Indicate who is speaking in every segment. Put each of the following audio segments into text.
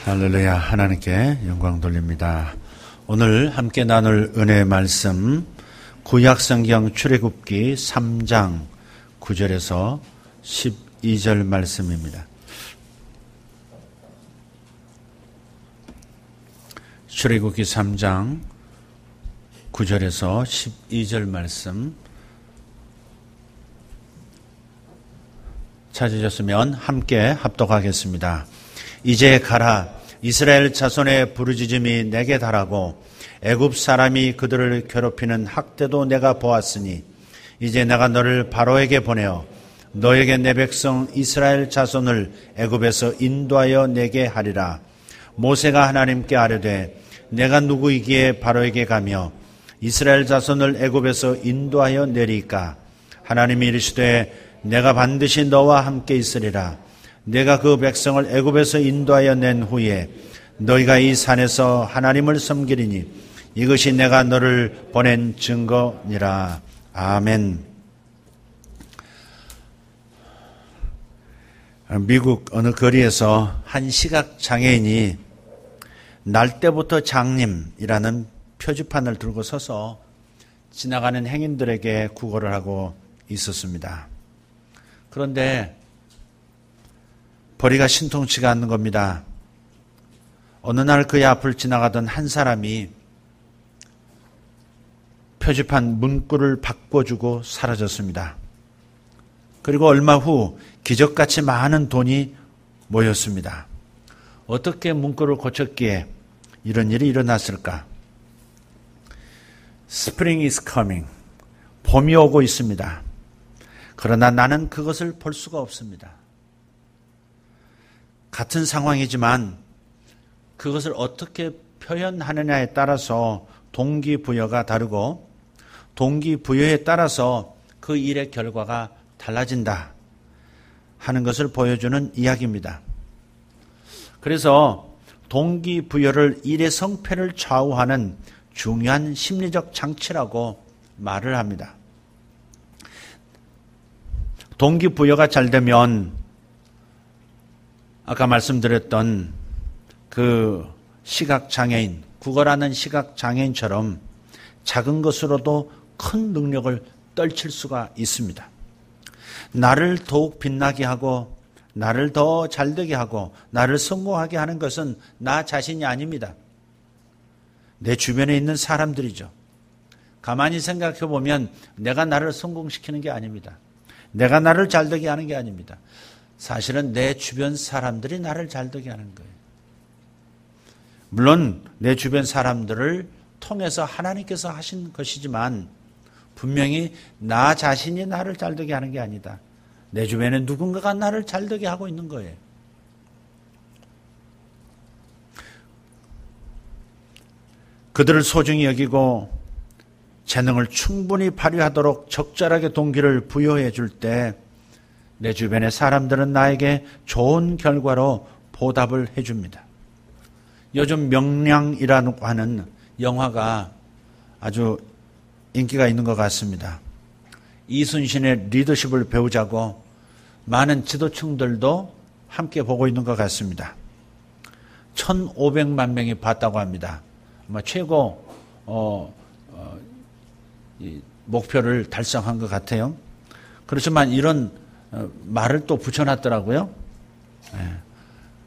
Speaker 1: 할렐루야, 하나님께 영광 돌립니다. 오늘 함께 나눌 은혜의 말씀 구약성경 출애굽기 3장 9절에서 12절 말씀입니다. 출애굽기 3장 9절에서 12절 말씀 찾으셨으면 함께 합독하겠습니다. 이제 가라. 이스라엘 자손의 부르짖음이 내게 달하고 애굽 사람이 그들을 괴롭히는 학대도 내가 보았으니 이제 내가 너를 바로에게 보내어 너에게 내 백성 이스라엘 자손을 애굽에서 인도하여 내게 하리라. 모세가 하나님께 아뢰되 내가 누구이기에 바로에게 가며 이스라엘 자손을 애굽에서 인도하여 내리까? 하나님이 이르시되 내가 반드시 너와 함께 있으리라. 내가 그 백성을 애굽에서 인도하여 낸 후에 너희가 이 산에서 하나님을 섬기리니 이것이 내가 너를 보낸 증거니라. 아멘. 미국 어느 거리에서 한 시각장애인이 날 때부터 장님이라는 표지판을 들고 서서 지나가는 행인들에게 구걸을 하고 있었습니다. 그런데 벌이가 신통치가 않는 겁니다. 어느 날 그의 앞을 지나가던 한 사람이 표지판 문구를 바꿔주고 사라졌습니다. 그리고 얼마 후 기적같이 많은 돈이 모였습니다. 어떻게 문구를 고쳤기에 이런 일이 일어났을까? Spring is coming. 봄이 오고 있습니다. 그러나 나는 그것을 볼 수가 없습니다. 같은 상황이지만 그것을 어떻게 표현하느냐에 따라서 동기부여가 다르고 동기부여에 따라서 그 일의 결과가 달라진다 하는 것을 보여주는 이야기입니다. 그래서 동기부여를 일의 성패를 좌우하는 중요한 심리적 장치라고 말을 합니다. 동기부여가 잘 되면 아까 말씀드렸던 그 시각장애인, 구걸하는 시각장애인처럼 작은 것으로도 큰 능력을 떨칠 수가 있습니다. 나를 더욱 빛나게 하고 나를 더 잘되게 하고 나를 성공하게 하는 것은 나 자신이 아닙니다. 내 주변에 있는 사람들이죠. 가만히 생각해 보면 내가 나를 성공시키는 게 아닙니다. 내가 나를 잘되게 하는 게 아닙니다. 사실은 내 주변 사람들이 나를 잘되게 하는 거예요. 물론 내 주변 사람들을 통해서 하나님께서 하신 것이지만 분명히 나 자신이 나를 잘되게 하는 게 아니다. 내 주변에 누군가가 나를 잘되게 하고 있는 거예요. 그들을 소중히 여기고 재능을 충분히 발휘하도록 적절하게 동기를 부여해 줄 때 내 주변의 사람들은 나에게 좋은 결과로 보답을 해줍니다. 요즘 명량이라고 하는 영화가 아주 인기가 있는 것 같습니다. 이순신의 리더십을 배우자고 많은 지도층들도 함께 보고 있는 것 같습니다. 1,500만 명이 봤다고 합니다. 아마 최고 목표를 달성한 것 같아요. 그렇지만 이런 말을 또 붙여놨더라고요.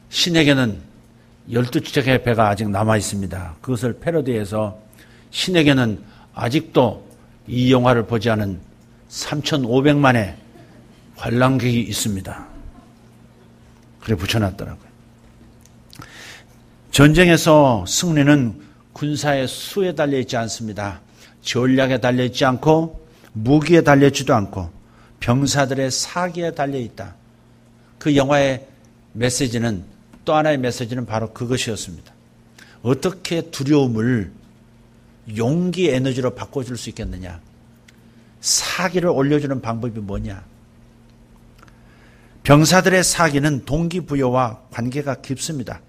Speaker 1: 신에게는 12척의 배가 아직 남아 있습니다. 그것을 패러디해서 신에게는 아직도 이 영화를 보지 않은 3,500만의 관람객이 있습니다. 그래 붙여놨더라고요. 전쟁에서 승리는 군사의 수에 달려있지 않습니다. 전략에 달려있지 않고 무기에 달려있지도 않고 병사들의 사기에 달려있다. 그 영화의 메시지는 또 하나의 메시지는 바로 그것이었습니다. 어떻게 두려움을 용기 에너지로 바꿔줄 수 있겠느냐. 사기를 올려주는 방법이 뭐냐. 병사들의 사기는 동기부여와 관계가 깊습니다.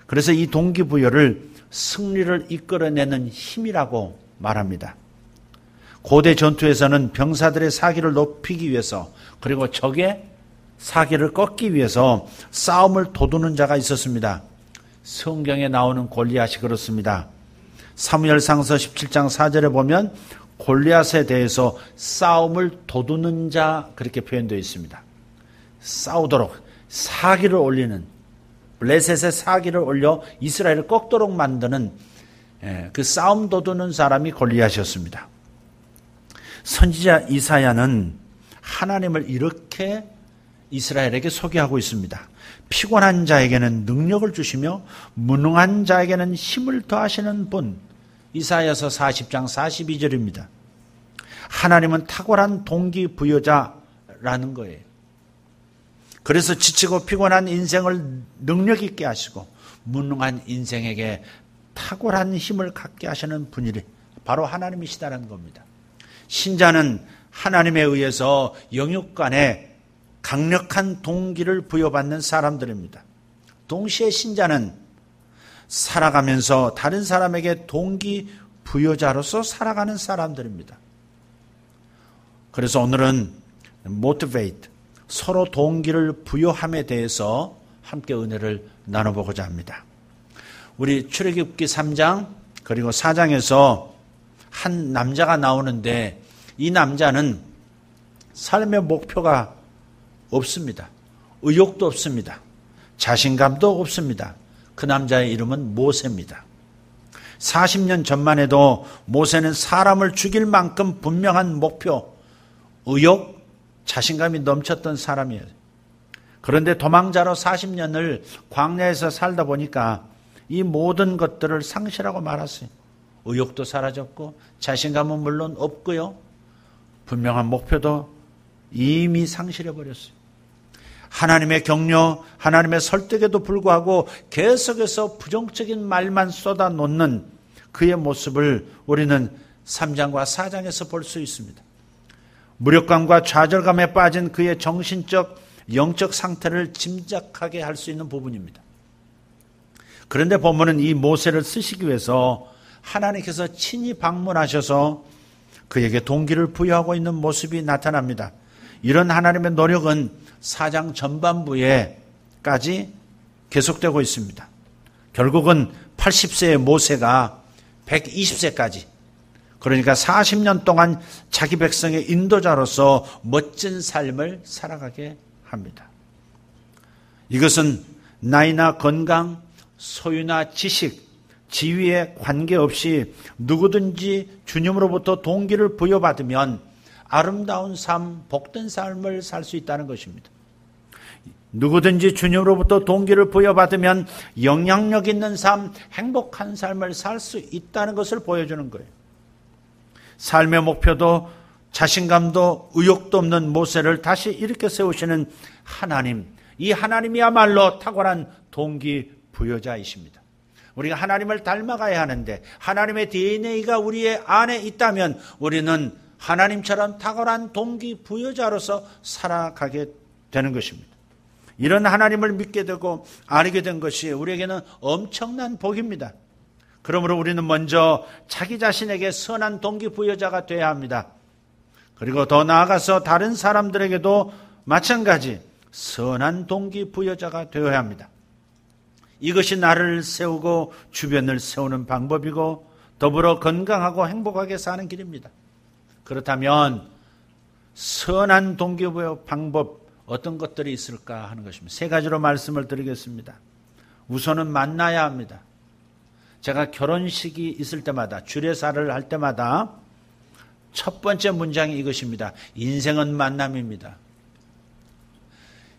Speaker 1: 그래서 이 동기부여를 승리를 이끌어내는 힘이라고 말합니다. 고대 전투에서는 병사들의 사기를 높이기 위해서 그리고 적의 사기를 꺾기 위해서 싸움을 도두는 자가 있었습니다. 성경에 나오는 골리앗이 그렇습니다. 사무엘상서 17장 4절에 보면 골리앗에 대해서 싸움을 도두는 자 그렇게 표현되어 있습니다. 싸우도록 사기를 올리는, 블레셋의 사기를 올려 이스라엘을 꺾도록 만드는 그 싸움 도두는 사람이 골리앗이었습니다. 선지자 이사야는 하나님을 이렇게 이스라엘에게 소개하고 있습니다. 피곤한 자에게는 능력을 주시며 무능한 자에게는 힘을 더하시는 분. 이사야서 40장 42절입니다. 하나님은 탁월한 동기부여자라는 거예요. 그래서 지치고 피곤한 인생을 능력 있게 하시고 무능한 인생에게 탁월한 힘을 갖게 하시는 분이 바로 하나님이시다는 겁니다. 신자는 하나님에 의해서 영육간에 강력한 동기를 부여받는 사람들입니다. 동시에 신자는 살아가면서 다른 사람에게 동기 부여자로서 살아가는 사람들입니다. 그래서 오늘은 motivate, 서로 동기를 부여함에 대해서 함께 은혜를 나눠보고자 합니다. 우리 출애굽기 3장 그리고 4장에서 한 남자가 나오는데 이 남자는 삶의 목표가 없습니다. 의욕도 없습니다. 자신감도 없습니다. 그 남자의 이름은 모세입니다. 40년 전만 해도 모세는 사람을 죽일 만큼 분명한 목표, 의욕, 자신감이 넘쳤던 사람이에요. 그런데 도망자로 40년을 광야에서 살다 보니까 이 모든 것들을 상실하고 말았어요. 의욕도 사라졌고 자신감은 물론 없고요. 분명한 목표도 이미 상실해버렸어요. 하나님의 격려, 하나님의 설득에도 불구하고 계속해서 부정적인 말만 쏟아놓는 그의 모습을 우리는 3장과 4장에서 볼 수 있습니다. 무력감과 좌절감에 빠진 그의 정신적, 영적 상태를 짐작하게 할 수 있는 부분입니다. 그런데 본문은 이 모세를 쓰시기 위해서 하나님께서 친히 방문하셔서 그에게 동기를 부여하고 있는 모습이 나타납니다. 이런 하나님의 노력은 4장 전반부에까지 계속되고 있습니다. 결국은 80세의 모세가 120세까지, 그러니까 40년 동안 자기 백성의 인도자로서 멋진 삶을 살아가게 합니다. 이것은 나이나 건강, 소유나 지식, 지위에 관계없이 누구든지 주님으로부터 동기를 부여받으면 아름다운 삶, 복된 삶을 살 수 있다는 것입니다. 누구든지 주님으로부터 동기를 부여받으면 영향력 있는 삶, 행복한 삶을 살 수 있다는 것을 보여주는 거예요. 삶의 목표도 자신감도 의욕도 없는 모세를 다시 일으켜 세우시는 하나님, 이 하나님이야말로 탁월한 동기 부여자이십니다. 우리가 하나님을 닮아가야 하는데 하나님의 DNA가 우리의 안에 있다면 우리는 하나님처럼 탁월한 동기 부여자로서 살아가게 되는 것입니다. 이런 하나님을 믿게 되고 알게 된 것이 우리에게는 엄청난 복입니다. 그러므로 우리는 먼저 자기 자신에게 선한 동기 부여자가 되어야 합니다. 그리고 더 나아가서 다른 사람들에게도 마찬가지 선한 동기 부여자가 되어야 합니다. 이것이 나를 세우고 주변을 세우는 방법이고 더불어 건강하고 행복하게 사는 길입니다. 그렇다면 선한 동기부여 방법 어떤 것들이 있을까 하는 것입니다. 세 가지로 말씀을 드리겠습니다. 우선은 만나야 합니다. 제가 결혼식이 있을 때마다 주례사를 할 때마다 첫 번째 문장이 이것입니다. 인생은 만남입니다.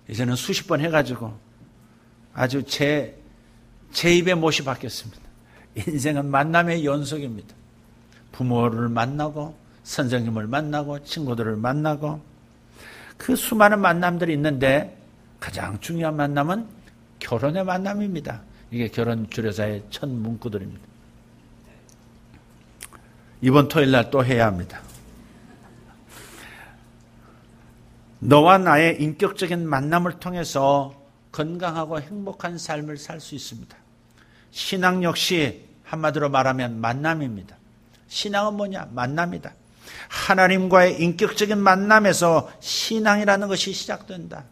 Speaker 1: 이제는 수십 번 해가지고 아주 제 입에 못이 박혔습니다. 인생은 만남의 연속입니다. 부모를 만나고 선생님을 만나고 친구들을 만나고 그 수많은 만남들이 있는데 가장 중요한 만남은 결혼의 만남입니다. 이게 결혼 주례사의 첫 문구들입니다. 이번 토요일 날 또 해야 합니다. 너와 나의 인격적인 만남을 통해서 건강하고 행복한 삶을 살 수 있습니다. 신앙 역시 한마디로 말하면 만남입니다. 신앙은 뭐냐? 만남이다. 하나님과의 인격적인 만남에서 신앙이라는 것이 시작된다.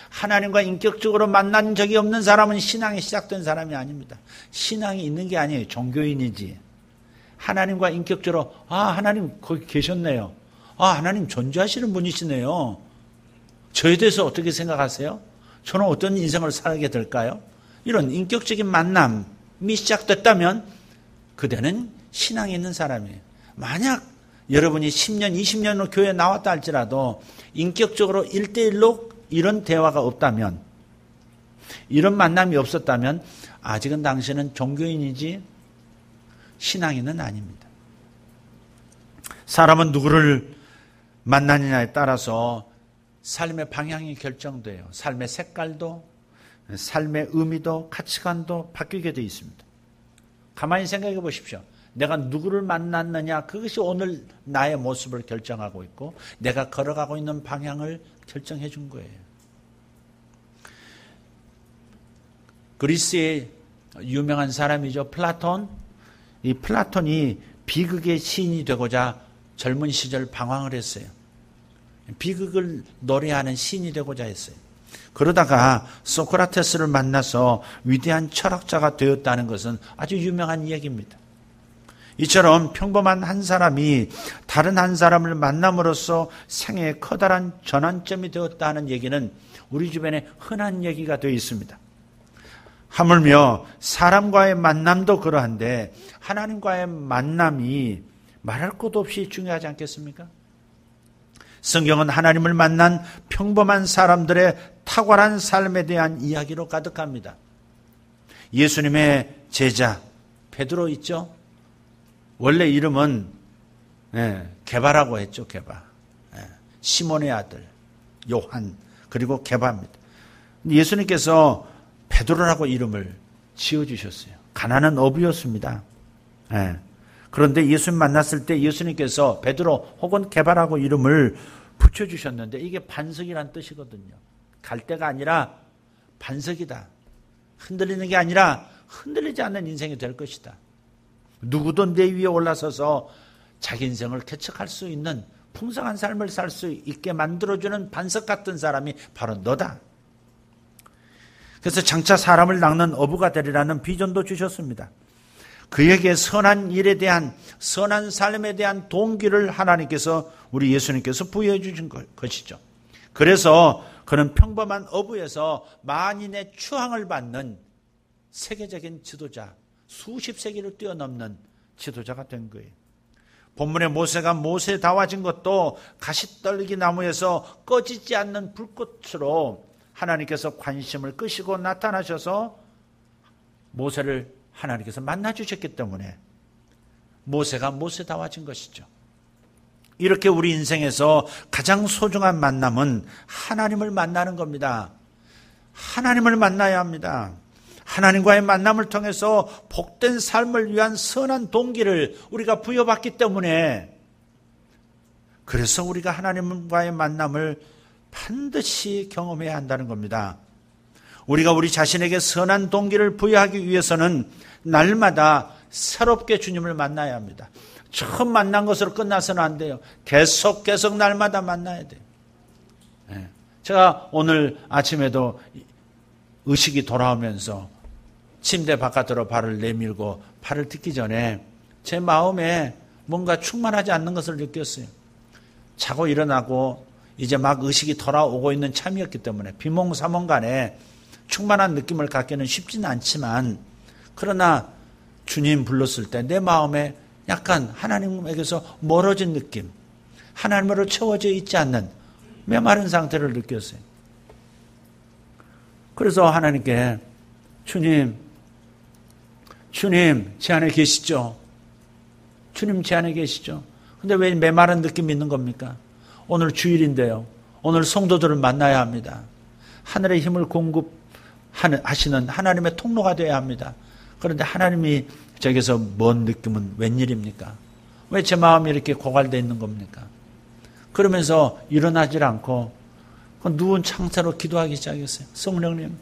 Speaker 1: 하나님과 인격적으로 만난 적이 없는 사람은 신앙이 시작된 사람이 아닙니다. 신앙이 있는 게 아니에요. 종교인이지. 하나님과 인격적으로 하나님 거기 계셨네요. 하나님 존재하시는 분이시네요. 저에 대해서 어떻게 생각하세요? 저는 어떤 인생을 살게 될까요? 이런 인격적인 만남이 시작됐다면 그대는 신앙이 있는 사람이에요. 만약 여러분이 10년, 20년으로 교회에 나왔다 할지라도 인격적으로 1대1로 이런 대화가 없다면, 이런 만남이 없었다면 아직은 당신은 종교인이지 신앙인은 아닙니다. 사람은 누구를 만나느냐에 따라서 삶의 방향이 결정돼요. 삶의 색깔도, 삶의 의미도, 가치관도 바뀌게 되어 있습니다. 가만히 생각해 보십시오. 내가 누구를 만났느냐, 그것이 오늘 나의 모습을 결정하고 있고 내가 걸어가고 있는 방향을 결정해 준 거예요. 그리스의 유명한 사람이죠. 플라톤. 이 플라톤이 비극의 시인이 되고자 젊은 시절 방황을 했어요. 비극을 노래하는 시인이 되고자 했어요. 그러다가 소크라테스를 만나서 위대한 철학자가 되었다는 것은 아주 유명한 이야기입니다. 이처럼 평범한 한 사람이 다른 한 사람을 만남으로써 생애의 커다란 전환점이 되었다는 얘기는 우리 주변에 흔한 얘기가 되어 있습니다. 하물며 사람과의 만남도 그러한데 하나님과의 만남이 말할 것도 없이 중요하지 않겠습니까? 성경은 하나님을 만난 평범한 사람들의 탁월한 삶에 대한 이야기로 가득합니다. 예수님의 제자 베드로 있죠? 원래 이름은 게바라고 했죠. 게바. 시몬의 아들 요한, 그리고 게바입니다. 예수님께서 베드로라고 이름을 지어주셨어요. 가난한 어부였습니다. 그런데 예수님 만났을 때 예수님께서 베드로 혹은 게바라고 이름을 붙여주셨는데 이게 반석이란 뜻이거든요. 갈대가 아니라 반석이다. 흔들리는 게 아니라 흔들리지 않는 인생이 될 것이다. 누구도 내 위에 올라서서 자기 인생을 개척할 수 있는 풍성한 삶을 살 수 있게 만들어주는 반석 같은 사람이 바로 너다. 그래서 장차 사람을 낚는 어부가 되리라는 비전도 주셨습니다. 그에게 선한 일에 대한, 선한 삶에 대한 동기를 하나님께서, 우리 예수님께서 부여해 주신 것이죠. 그래서 그는 평범한 어부에서 만인의 추앙을 받는 세계적인 지도자, 수십 세기를 뛰어넘는 지도자가 된 거예요. 본문의 모세가 모세다워진 것도 가시떨기 나무에서 꺼지지 않는 불꽃으로 하나님께서 관심을 끄시고 나타나셔서 모세를 하나님께서 만나주셨기 때문에 모세가 모세다워진 것이죠. 이렇게 우리 인생에서 가장 소중한 만남은 하나님을 만나는 겁니다. 하나님을 만나야 합니다. 하나님과의 만남을 통해서 복된 삶을 위한 선한 동기를 우리가 부여받기 때문에, 그래서 우리가 하나님과의 만남을 반드시 경험해야 한다는 겁니다. 우리가 우리 자신에게 선한 동기를 부여하기 위해서는 날마다 새롭게 주님을 만나야 합니다. 처음 만난 것으로 끝나서는 안 돼요. 계속 날마다 만나야 돼요. 제가 오늘 아침에도 의식이 돌아오면서 침대 바깥으로 발을 내밀고 발을 딛기 전에 제 마음에 뭔가 충만하지 않는 것을 느꼈어요. 자고 일어나고 이제 막 의식이 돌아오고 있는 참이었기 때문에 비몽사몽간에 충만한 느낌을 갖기는 쉽지는 않지만, 그러나 주님 불렀을 때 내 마음에 약간 하나님에게서 멀어진 느낌, 하나님으로 채워져 있지 않는 메마른 상태를 느꼈어요. 그래서 하나님께 주님 제 안에 계시죠? 주님 제 안에 계시죠? 근데 왜 메마른 느낌이 있는 겁니까? 오늘 주일인데요. 오늘 성도들을 만나야 합니다. 하늘의 힘을 공급하시는 하나님의 통로가 되어야 합니다. 그런데 하나님이 저기서 뭔 느낌은 웬일입니까? 왜 제 마음이 이렇게 고갈되어 있는 겁니까? 그러면서 일어나질 않고 누운 상태로 기도하기 시작했어요. 성령님,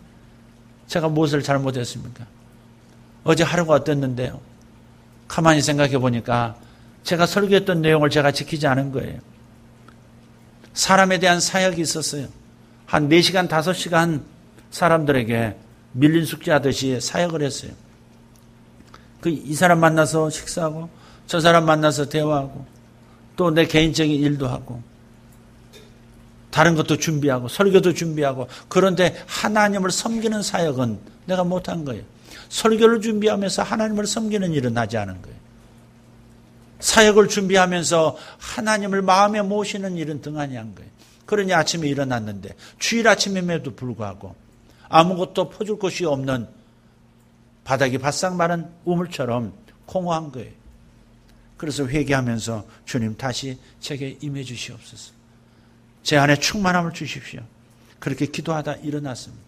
Speaker 1: 제가 무엇을 잘못했습니까? 어제 하루가 어땠는데요? 가만히 생각해 보니까 제가 설교했던 내용을 제가 지키지 않은 거예요. 사람에 대한 사역이 있었어요. 한 4시간, 5시간 사람들에게 밀린 숙제 하듯이 사역을 했어요. 이 사람 만나서 식사하고, 저 사람 만나서 대화하고, 또 내 개인적인 일도 하고, 다른 것도 준비하고, 설교도 준비하고, 그런데 하나님을 섬기는 사역은 내가 못한 거예요. 설교를 준비하면서 하나님을 섬기는 일은 하지 않은 거예요. 사역을 준비하면서 하나님을 마음에 모시는 일은 등한히 한 거예요. 그러니 아침에 일어났는데 주일 아침임에도 불구하고 아무것도 퍼줄 것이 없는 바닥이 바싹 마른 우물처럼 공허한 거예요. 그래서 회개하면서 주님 다시 제게 임해 주시옵소서. 제 안에 충만함을 주십시오. 그렇게 기도하다 일어났습니다.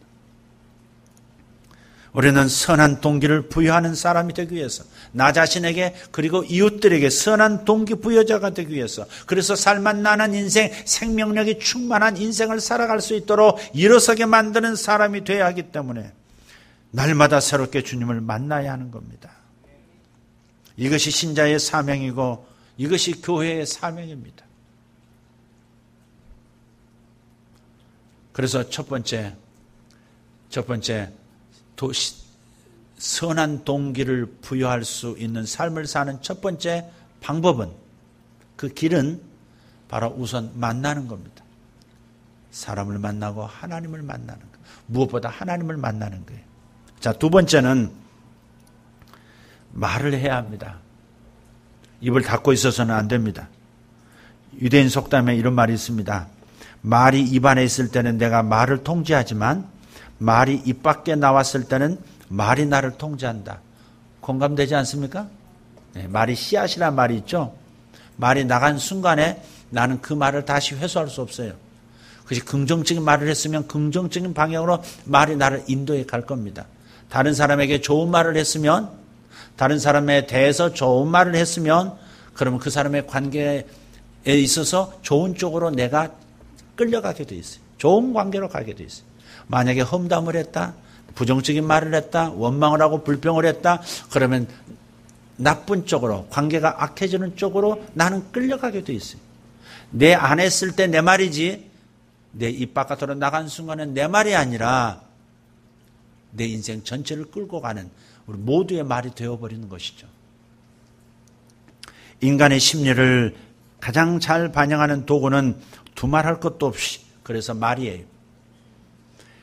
Speaker 1: 우리는 선한 동기를 부여하는 사람이 되기 위해서, 나 자신에게 그리고 이웃들에게 선한 동기 부여자가 되기 위해서, 그래서 살맛나는 인생, 생명력이 충만한 인생을 살아갈 수 있도록 일어서게 만드는 사람이 되어야 하기 때문에 날마다 새롭게 주님을 만나야 하는 겁니다. 이것이 신자의 사명이고 이것이 교회의 사명입니다. 그래서 첫 번째 선한 동기를 부여할 수 있는 삶을 사는 첫 번째 방법은, 그 길은 바로 우선 만나는 겁니다. 사람을 만나고 하나님을 만나는 것. 무엇보다 하나님을 만나는 거예요. 자, 두 번째는 말을 해야 합니다. 입을 닫고 있어서는 안 됩니다. 유대인 속담에 이런 말이 있습니다. 말이 입 안에 있을 때는 내가 말을 통제하지만 말이 입 밖에 나왔을 때는 말이 나를 통제한다. 공감되지 않습니까? 네, 말이 씨앗이란 말이 있죠. 말이 나간 순간에 나는 그 말을 다시 회수할 수 없어요. 그것이 긍정적인 말을 했으면 긍정적인 방향으로 말이 나를 인도해 갈 겁니다. 다른 사람에게 좋은 말을 했으면, 다른 사람에 대해서 좋은 말을 했으면, 그러면 그 사람의 관계에 있어서 좋은 쪽으로 내가 끌려가게 돼 있어요. 좋은 관계로 가게 돼 있어요. 만약에 험담을 했다, 부정적인 말을 했다, 원망을 하고 불평을 했다, 그러면 나쁜 쪽으로, 관계가 악해지는 쪽으로 나는 끌려가게 돼 있어요. 내 안에 있을 때 내 말이지, 내 입 바깥으로 나간 순간은 내 말이 아니라 내 인생 전체를 끌고 가는 우리 모두의 말이 되어버리는 것이죠. 인간의 심리를 가장 잘 반영하는 도구는 두말할 것도 없이, 그래서 말이에요.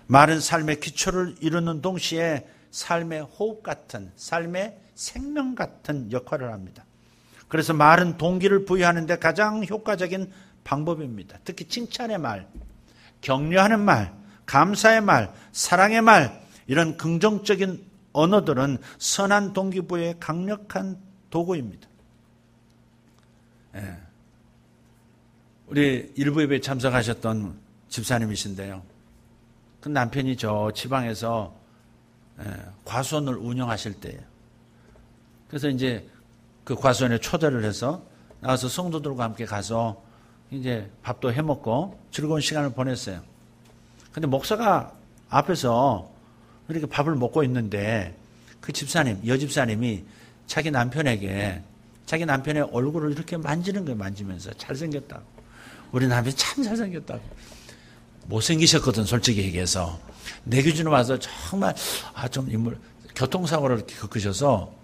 Speaker 1: 말은 삶의 기초를 이루는 동시에 삶의 호흡 같은, 삶의 생명 같은 역할을 합니다. 그래서 말은 동기를 부여하는 데 가장 효과적인 방법입니다. 특히 칭찬의 말, 격려하는 말, 감사의 말, 사랑의 말, 이런 긍정적인 언어들은 선한 동기부여의 강력한 도구입니다. 예. 우리 일부 예배에 참석하셨던 집사님이신데요. 그 남편이 저 지방에서 과수원을 운영하실 때예요. 그래서 이제 그 과수원에 초대를 해서 나가서 성도들과 함께 가서 이제 밥도 해 먹고 즐거운 시간을 보냈어요. 근데 목사가 앞에서 이렇게 밥을 먹고 있는데 그 집사님, 여집사님이 자기 남편에게 자기 남편의 얼굴을 이렇게 만지는 거예요. 만지면서 잘생겼다고. 우리 남편이 참 잘생겼다고. 못생기셨거든, 솔직히 얘기해서. 내 기준으로 봐서 정말 좀 인물 교통사고를 겪으셔서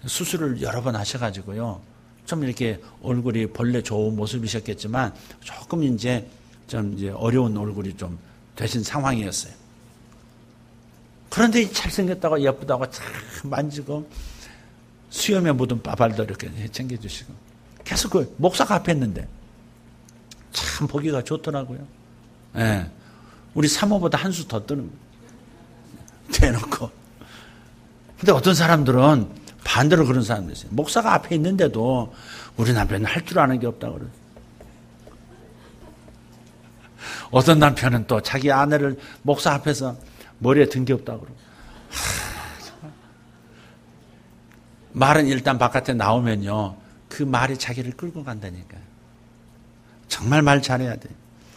Speaker 1: 수술을 여러 번 하셔가지고요. 좀 이렇게 얼굴이 본래 좋은 모습이셨겠지만 조금 이제 좀 이제 어려운 얼굴이 좀 되신 상황이었어요. 그런데 잘생겼다고 예쁘다고 참 만지고 수염에 묻은 빠발도 이렇게 챙겨주시고 계속 그 목사가 앞에 있는데 참 보기가 좋더라고요. 예. 우리 사모보다 한 수 더 뜨는 대놓고. 근데 어떤 사람들은 반대로 그런 사람들이 있어요. 목사가 앞에 있는데도 우리 남편은 할 줄 아는 게 없다고 그래요. 어떤 남편은 또 자기 아내를 목사 앞에서 머리에 든 게 없다고 그러고. 말은 일단 바깥에 나오면요. 그 말이 자기를 끌고 간다니까요. 정말 말 잘해야 돼요.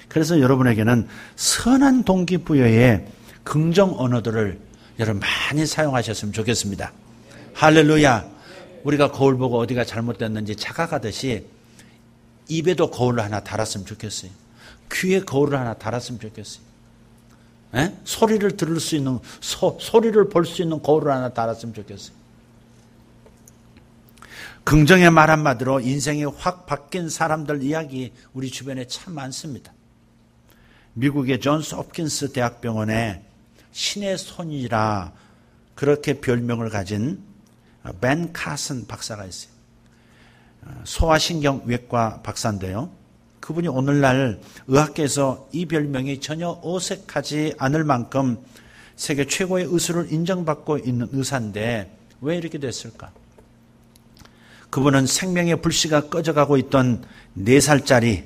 Speaker 1: 그래서 여러분에게는 선한 동기부여의 긍정 언어들을 여러분 많이 사용하셨으면 좋겠습니다. 할렐루야. 우리가 거울 보고 어디가 잘못됐는지 착각하듯이 입에도 거울을 하나 달았으면 좋겠어요. 귀에 거울을 하나 달았으면 좋겠어요. 소리를 들을 수 있는, 소리를 볼 수 있는 거울을 하나 달았으면 좋겠어요. 긍정의 말 한마디로 인생이 확 바뀐 사람들 이야기 우리 주변에 참 많습니다. 미국의 존스 홉킨스 대학병원에 신의 손이라 그렇게 별명을 가진 벤 카슨 박사가 있어요. 소아신경외과 박사인데요. 그분이 오늘날 의학계에서 이 별명이 전혀 어색하지 않을 만큼 세계 최고의 의술을 인정받고 있는 의사인데 왜 이렇게 됐을까? 그분은 생명의 불씨가 꺼져가고 있던 4살짜리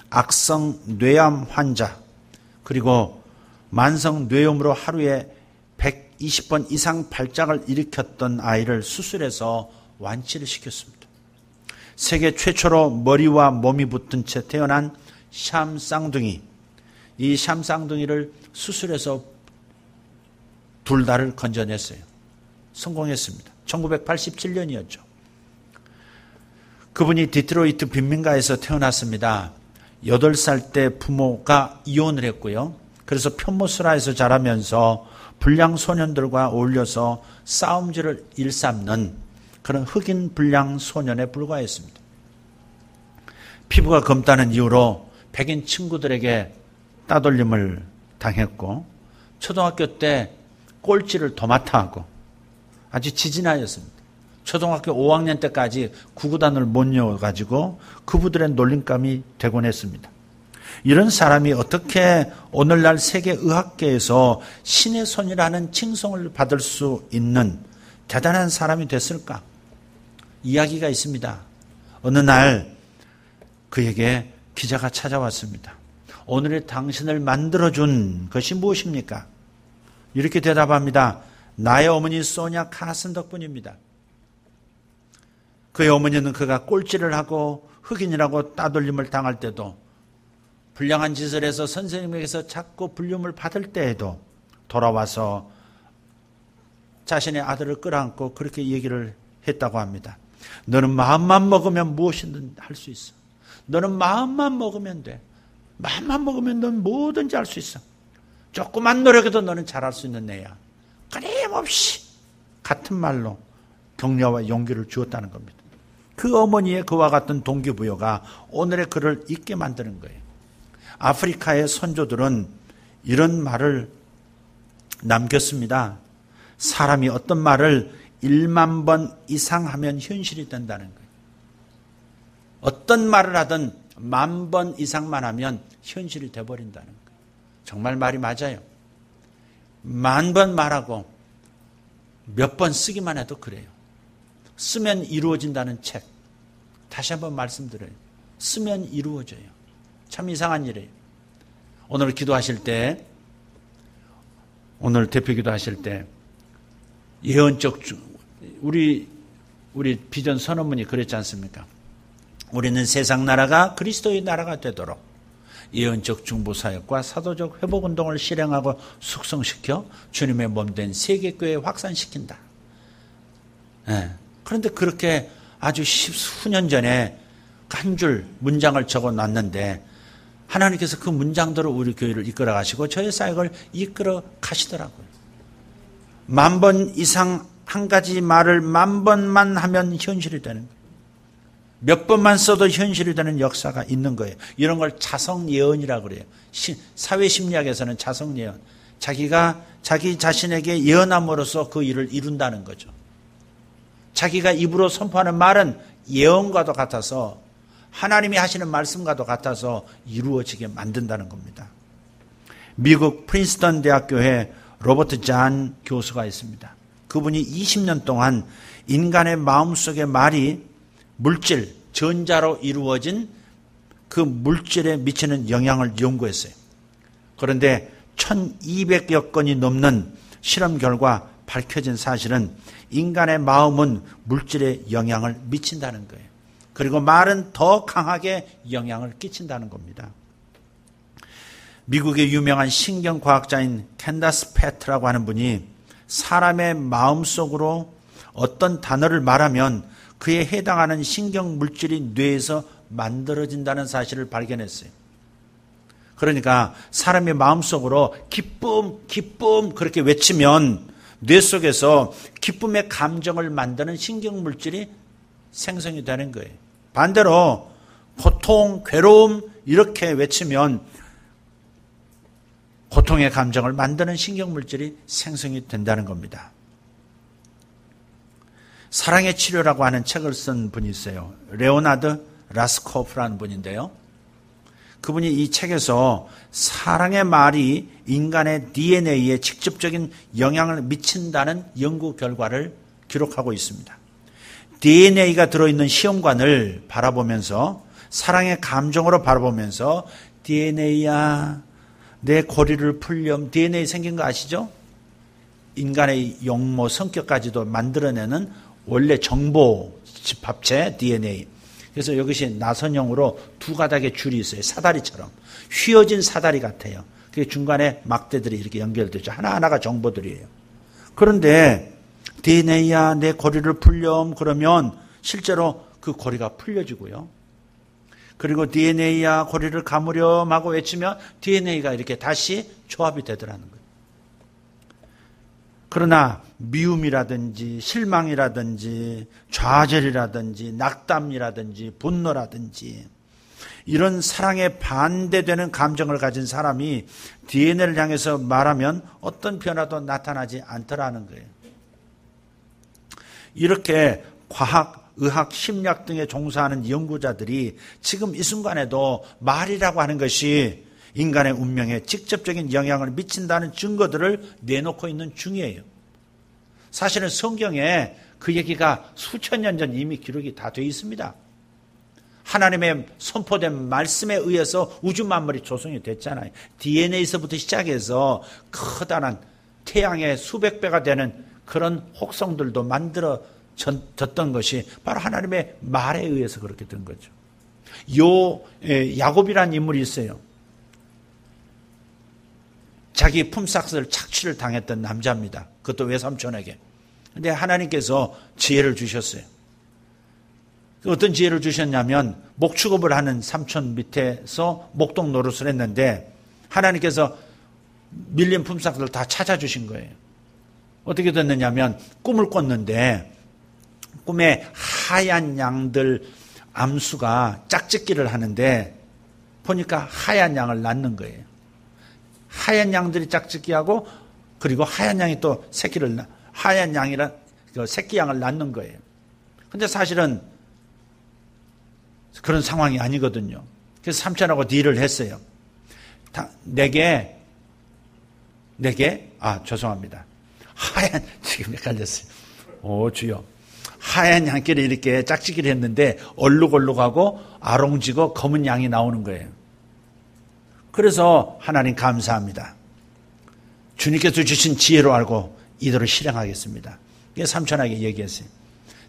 Speaker 1: 악성 뇌암 환자, 그리고 만성 뇌염으로 하루에 120번 이상 발작을 일으켰던 아이를 수술해서 완치를 시켰습니다. 세계 최초로 머리와 몸이 붙은 채 태어난 샴 쌍둥이, 이 샴 쌍둥이를 수술해서 둘 다를 건져냈어요. 성공했습니다. 1987년이었죠. 그분이 디트로이트 빈민가에서 태어났습니다. 8살 때 부모가 이혼을 했고요. 그래서 편모스라에서 자라면서 불량 소년들과 어울려서 싸움질을 일삼는 그런 흑인 불량 소년에 불과했습니다. 피부가 검다는 이유로 백인 친구들에게 따돌림을 당했고 초등학교 때 꼴찌를 도맡아 하고 아주 지진하였습니다. 초등학교 5학년 때까지 구구단을 못 이어가지고 그부들의 놀림감이 되곤 했습니다. 이런 사람이 어떻게 오늘날 세계 의학계에서 신의 손이라는 칭송을 받을 수 있는 대단한 사람이 됐을까? 이야기가 있습니다. 어느 날 그에게 기자가 찾아왔습니다. 오늘의 당신을 만들어준 것이 무엇입니까? 이렇게 대답합니다. 나의 어머니 소냐 카슨 덕분입니다. 그의 어머니는 그가 꼴찌를 하고 흑인이라고 따돌림을 당할 때도 불량한 짓을 해서 선생님에게서 자꾸 불륜을 받을 때에도 돌아와서 자신의 아들을 끌어안고 그렇게 얘기를 했다고 합니다. 너는 마음만 먹으면 무엇이든 할 수 있어. 너는 마음만 먹으면 돼. 마음만 먹으면 넌 뭐든지 할 수 있어. 조그만 노력에도 너는 잘할 수 있는 애야. 끊임없이 같은 말로 격려와 용기를 주었다는 겁니다. 그 어머니의 그와 같은 동기부여가 오늘의 그를 있게 만드는 거예요. 아프리카의 선조들은 이런 말을 남겼습니다. 사람이 어떤 말을 1만 번 이상 하면 현실이 된다는 거예요. 어떤 말을 하든 10,000번 이상만 하면 현실이 돼버린다는 거예요. 정말 말이 맞아요. 10,000번 말하고 몇 번 쓰기만 해도 그래요. 쓰면 이루어진다는 책. 다시 한번 말씀드려요. 쓰면 이루어져요. 참 이상한 일이에요. 오늘 기도하실 때, 오늘 대표 기도하실 때 예언적 우리 비전 선언문이 그랬지 않습니까? 우리는 세상 나라가 그리스도의 나라가 되도록 예언적 중보사역과 사도적 회복운동을 실행하고 숙성시켜 주님의 몸된 세계교회에 확산시킨다. 네. 그런데 그렇게 아주 수년 전에 한 줄 문장을 적어놨는데 하나님께서 그 문장대로 우리 교회를 이끌어 가시고 저의 사역을 이끌어 가시더라고요. 10,000번 이상 한 가지 말을 10,000번만 하면 현실이 되는 거예요. 몇 번만 써도 현실이 되는 역사가 있는 거예요. 이런 걸 자성예언이라고 그래요. 사회심리학에서는 자성예언. 자기가 자기 자신에게 예언함으로써 그 일을 이룬다는 거죠. 자기가 입으로 선포하는 말은 예언과도 같아서 하나님이 하시는 말씀과도 같아서 이루어지게 만든다는 겁니다. 미국 프린스턴 대학교에 로버트 잔 교수가 있습니다. 그분이 20년 동안 인간의 마음속의 말이 물질, 전자로 이루어진 그 물질에 미치는 영향을 연구했어요. 그런데 1200여 건이 넘는 실험 결과 밝혀진 사실은 인간의 마음은 물질에 영향을 미친다는 거예요. 그리고 말은 더 강하게 영향을 끼친다는 겁니다. 미국의 유명한 신경과학자인 캔다스 패트라고 하는 분이 사람의 마음속으로 어떤 단어를 말하면 그에 해당하는 신경물질이 뇌에서 만들어진다는 사실을 발견했어요. 그러니까 사람의 마음속으로 기쁨, 기쁨 그렇게 외치면 뇌 속에서 기쁨의 감정을 만드는 신경물질이 생성이 되는 거예요. 반대로 고통, 괴로움 이렇게 외치면 고통의 감정을 만드는 신경물질이 생성이 된다는 겁니다. 사랑의 치료라고 하는 책을 쓴 분이 있어요. 레오나드 라스코프라는 분인데요. 그분이 이 책에서 사랑의 말이 인간의 DNA에 직접적인 영향을 미친다는 연구 결과를 기록하고 있습니다. DNA가 들어있는 시험관을 바라보면서 사랑의 감정으로 바라보면서 DNA야 내 고리를 풀렴. DNA 생긴 거 아시죠? 인간의 용모 성격까지도 만들어내는 원래 정보 집합체 DNA. 그래서 이것이 나선형으로 두 가닥의 줄이 있어요. 사다리처럼. 휘어진 사다리 같아요. 그게 중간에 막대들이 이렇게 연결되죠. 하나하나가 정보들이에요. 그런데 DNA야 내 고리를 풀렴 그러면 실제로 그 고리가 풀려지고요. 그리고 DNA야 고리를 감으렴 하고 외치면 DNA가 이렇게 다시 조합이 되더라는 거예요. 그러나 미움이라든지 실망이라든지 좌절이라든지 낙담이라든지 분노라든지 이런 사랑에 반대되는 감정을 가진 사람이 DNA를 향해서 말하면 어떤 변화도 나타나지 않더라는 거예요. 이렇게 과학, 의학, 심리학 등에 종사하는 연구자들이 지금 이 순간에도 말이라고 하는 것이 인간의 운명에 직접적인 영향을 미친다는 증거들을 내놓고 있는 중이에요. 사실은 성경에 그 얘기가 수천 년 전 이미 기록이 다 되어 있습니다. 하나님의 선포된 말씀에 의해서 우주 만물이 조성이 됐잖아요. DNA에서부터 시작해서 커다란 태양의 수백 배가 되는 그런 혹성들도 만들어졌던 것이 바로 하나님의 말에 의해서 그렇게 된 거죠. 야곱이라는 인물이 있어요. 자기 품삯을 착취를 당했던 남자입니다. 그것도 외삼촌에게. 그런데 하나님께서 지혜를 주셨어요. 어떤 지혜를 주셨냐면 목축업을 하는 삼촌 밑에서 목동 노릇을 했는데 하나님께서 밀린 품삯을 다 찾아주신 거예요. 어떻게 됐느냐면 꿈을 꿨는데 꿈에 하얀 양들 암수가 짝짓기를 하는데 보니까 하얀 양을 낳는 거예요. 하얀 양들이 짝짓기하고 그리고 하얀 양이 또 하얀 양이란 새끼 양을 낳는 거예요. 근데 사실은 그런 상황이 아니거든요. 그래서 삼촌하고 딜을 했어요. 죄송합니다. 지금 헷갈렸어요. 주여. 하얀 양끼리 이렇게 짝짓기를 했는데 얼룩얼룩하고 아롱지고 검은 양이 나오는 거예요. 그래서 하나님 감사합니다. 주님께서 주신 지혜로 알고 이대로 실행하겠습니다. 삼촌에게 얘기했어요.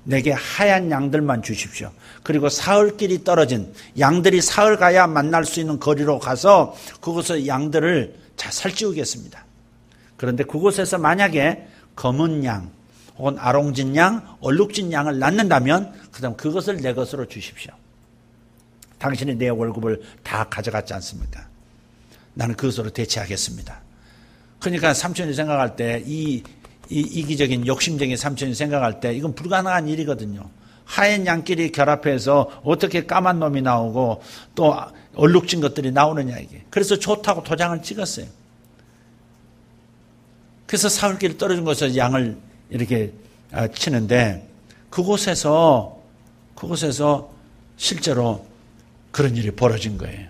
Speaker 1: 내게 하얀 양들만 주십시오. 그리고 사흘길이 떨어진 양들이 사흘 가야 만날 수 있는 거리로 가서 그곳에 양들을 살찌우겠습니다. 그런데 그곳에서 만약에 검은 양 혹은 아롱진 양, 얼룩진 양을 낳는다면 그다음 그것을 내 것으로 주십시오. 당신이 내 월급을 다 가져갔지 않습니까? 나는 그것으로 대체하겠습니다. 그러니까 삼촌이 생각할 때 이 이기적인 욕심쟁이 삼촌이 생각할 때 이건 불가능한 일이거든요. 하얀 양끼리 결합해서 어떻게 까만 놈이 나오고 또 얼룩진 것들이 나오느냐 이게. 그래서 좋다고 도장을 찍었어요. 그래서 사흘길이 떨어진 곳에서 양을 이렇게 치는데 그곳에서 실제로 그런 일이 벌어진 거예요.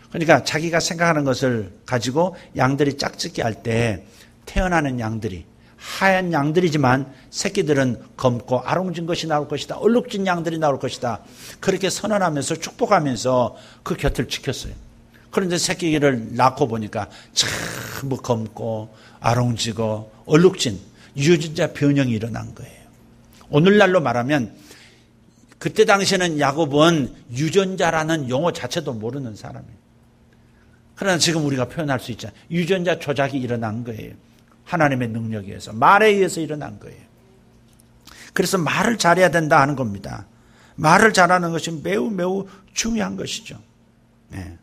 Speaker 1: 그러니까 자기가 생각하는 것을 가지고 양들이 짝짓기 할 때 태어나는 양들이 하얀 양들이지만 새끼들은 검고 아롱진 것이 나올 것이다. 얼룩진 양들이 나올 것이다. 그렇게 선언하면서 축복하면서 그 곁을 지켰어요. 그런데 새끼를 낳고 보니까 참 검고 아롱지고 얼룩진 유전자 변형이 일어난 거예요. 오늘날로 말하면 그때 당시에는 야곱은 유전자라는 용어 자체도 모르는 사람이에요. 그러나 지금 우리가 표현할 수 있잖아요. 유전자 조작이 일어난 거예요. 하나님의 능력에 의해서, 말에 의해서 일어난 거예요. 그래서 말을 잘해야 된다 하는 겁니다. 말을 잘하는 것이 매우 매우 중요한 것이죠. 네.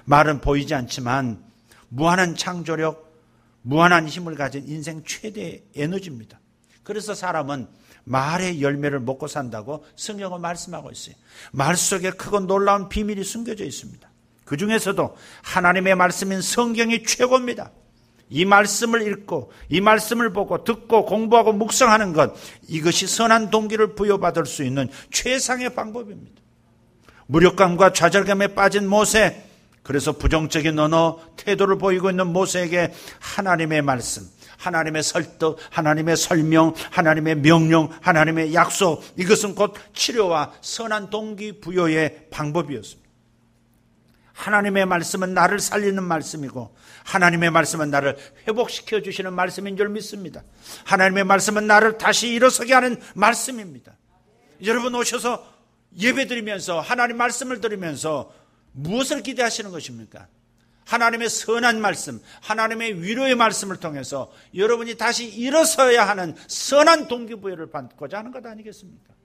Speaker 1: 말은 보이지 않지만 무한한 창조력, 무한한 힘을 가진 인생 최대의 에너지입니다. 그래서 사람은 말의 열매를 먹고 산다고 성경은 말씀하고 있어요. 말 속에 크고 놀라운 비밀이 숨겨져 있습니다. 그 중에서도 하나님의 말씀인 성경이 최고입니다. 이 말씀을 읽고 이 말씀을 보고 듣고 공부하고 묵상하는 것, 이것이 선한 동기를 부여받을 수 있는 최상의 방법입니다. 무력감과 좌절감에 빠진 모세, 그래서 부정적인 언어, 태도를 보이고 있는 모세에게 하나님의 말씀, 하나님의 설득, 하나님의 설명, 하나님의 명령, 하나님의 약속, 이것은 곧 치료와 선한 동기부여의 방법이었습니다. 하나님의 말씀은 나를 살리는 말씀이고 하나님의 말씀은 나를 회복시켜 주시는 말씀인 줄 믿습니다. 하나님의 말씀은 나를 다시 일어서게 하는 말씀입니다. 여러분 오셔서 예배드리면서 하나님 말씀을 들으면서 무엇을 기대하시는 것입니까? 하나님의 선한 말씀, 하나님의 위로의 말씀을 통해서 여러분이 다시 일어서야 하는 선한 동기부여를 받고자 하는 것 아니겠습니까?